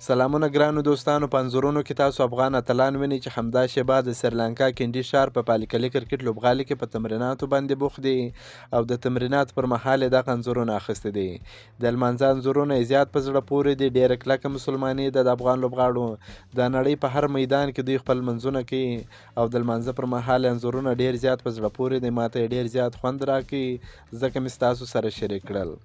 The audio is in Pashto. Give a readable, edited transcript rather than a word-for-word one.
سلامونه ګرانو دوستانو، په انځورونو کې تاسو افغان اتلان وینئ چې همدا شیبه د سریلانکا کینډي ښار په پالیکلي کرکټ لوبغالي کې په تمریناتو باندې بوخت دي او د تمریناتو پر مهال یې دغه انځورونه اخیستي دي. د لمانځه انځورونه یې زیات په زړه پورې دي. ډېره کلکه مسلماني ده د افغان لوبغاړو. د نړۍ په هر میدان کې دوی خپل منځونه کوي او د لمانځه پر مهال انځورونه ډېر زیات په زړه پورې دي. ماته یې ډېر زیات خوند راکوي، ځکه مې ستاسو سره شریک کړل.